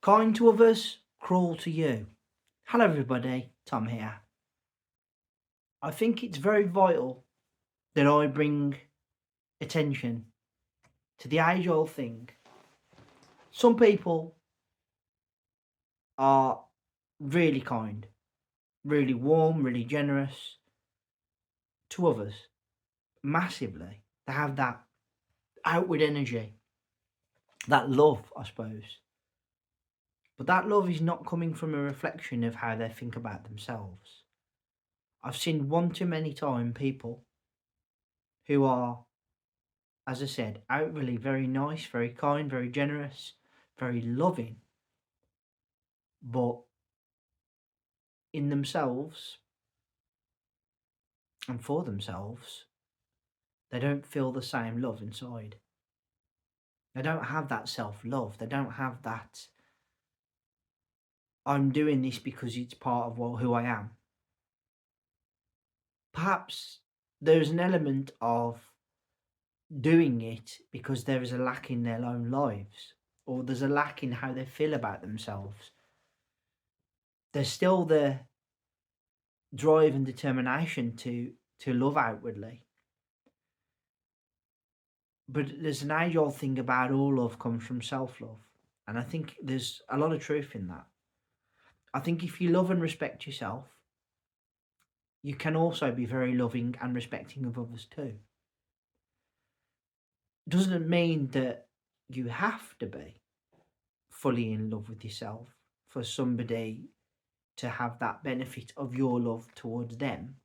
Kind to others, cruel to you. Hello, everybody. Tom here. I think it's very vital that I bring attention to the age old thing. Some people are really kind, really warm, really generous to others, massively. They have that outward energy, that love, I suppose. But that love is not coming from a reflection of how they think about themselves. I've seen one too many time people who are, as I said, outwardly very nice, very kind, very generous, very loving, but in themselves and for themselves, they don't feel the same love inside. They don't have that self love. They don't have that, I'm doing this because it's part of who I am. Perhaps there's an element of doing it because there is a lack in their own lives, or there's a lack in how they feel about themselves. There's still the drive and determination to love outwardly. But there's an age old thing about all love comes from self love. And I think there's a lot of truth in that. I think if you love and respect yourself, you can also be very loving and respecting of others too. Doesn't mean that you have to be fully in love with yourself for somebody to have that benefit of your love towards them.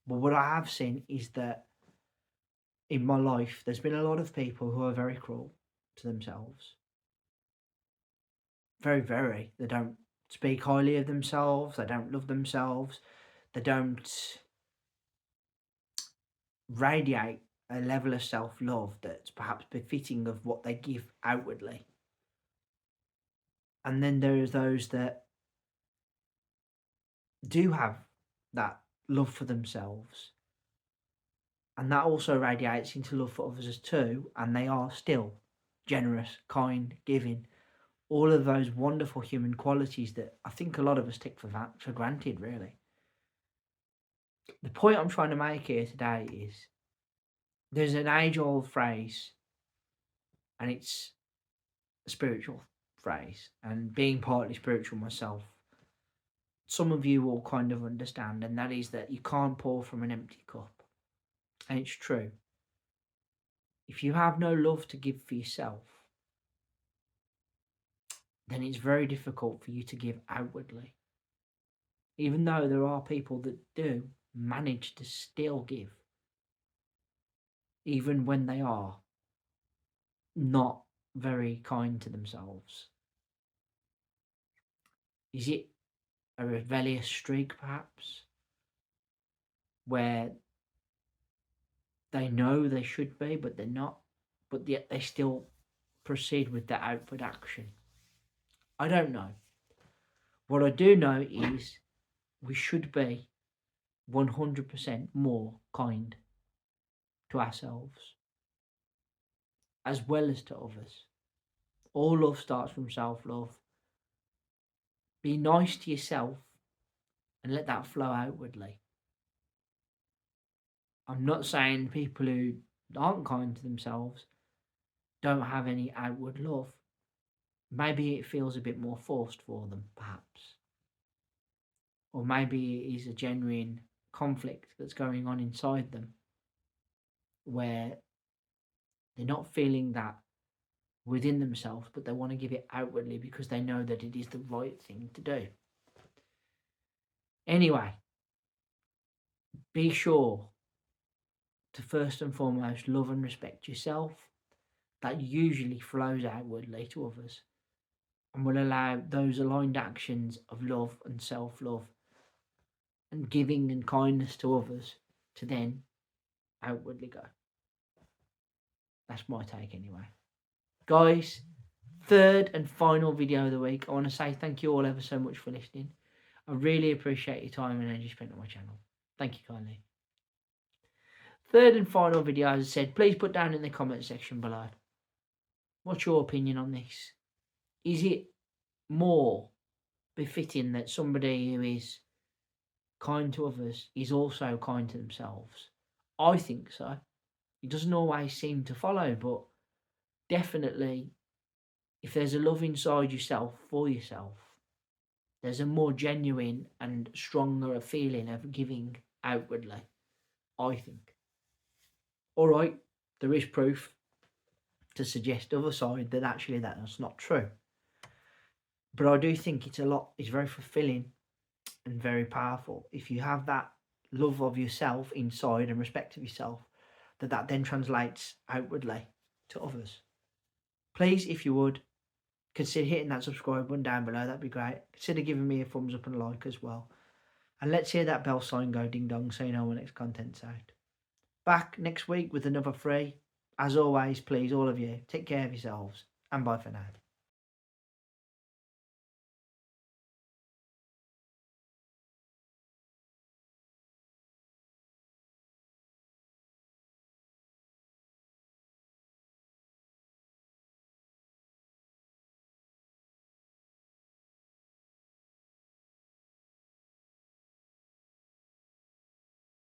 But what I have seen is that in my life, there's been a lot of people who are very cruel to themselves. Very, very. They don't speak highly of themselves. They don't love themselves. They don't radiate a level of self love that's perhaps befitting of what they give outwardly. And then there's those that do have that love for themselves. And that also radiates into love for others too. And they are still generous, kind, giving. All of those wonderful human qualities that I think a lot of us take for granted, really. The point I'm trying to make here today is there's an age-old phrase, and it's a spiritual phrase, and being partly spiritual myself, some of you will kind of understand, and that is that you can't pour from an empty cup. And it's true. If you have no love to give for yourself, then it's very difficult for you to give outwardly. Even though there are people that do manage to still give, even when they are not very kind to themselves. Is it a rebellious streak, perhaps, where they know they should be, but they're not, but yet they still proceed with the outward action? I don't know. What I do know is we should be 100% more kind to ourselves as well as to others. All love starts from self-love. Be nice to yourself and let that flow outwardly. I'm not saying people who aren't kind to themselves don't have any outward love. Maybe it feels a bit more forced for them, perhaps. Or maybe it is a genuine conflict that's going on inside them where they're not feeling that within themselves, but they want to give it outwardly because they know that it is the right thing to do. Anyway, be sure to first and foremost love and respect yourself, that usually flows outwardly to others and will allow those aligned actions of love and self love and giving and kindness to others to then outwardly go. That's my take anyway. Guys, third and final video of the week. I want to say thank you all ever so much for listening. I really appreciate your time and energy spent on my channel. Thank you kindly. Third and final video, as I said, please put down in the comment section below. What's your opinion on this? Is it more befitting that somebody who is kind to others is also kind to themselves? I think so. It doesn't always seem to follow, but definitely if there's a love inside yourself for yourself, there's a more genuine and stronger feeling of giving outwardly, I think. All right, there is proof to suggest the other side that actually that's not true. But I do think it's very fulfilling and very powerful. If you have that love of yourself inside and respect of yourself, that then translates outwardly to others. Please, if you would, consider hitting that subscribe button down below. That'd be great. Consider giving me a thumbs up and a like as well. And let's hear that bell sign go ding dong so you know when next content's out. Back next week with another free. As always, please, all of you, take care of yourselves. And bye for now.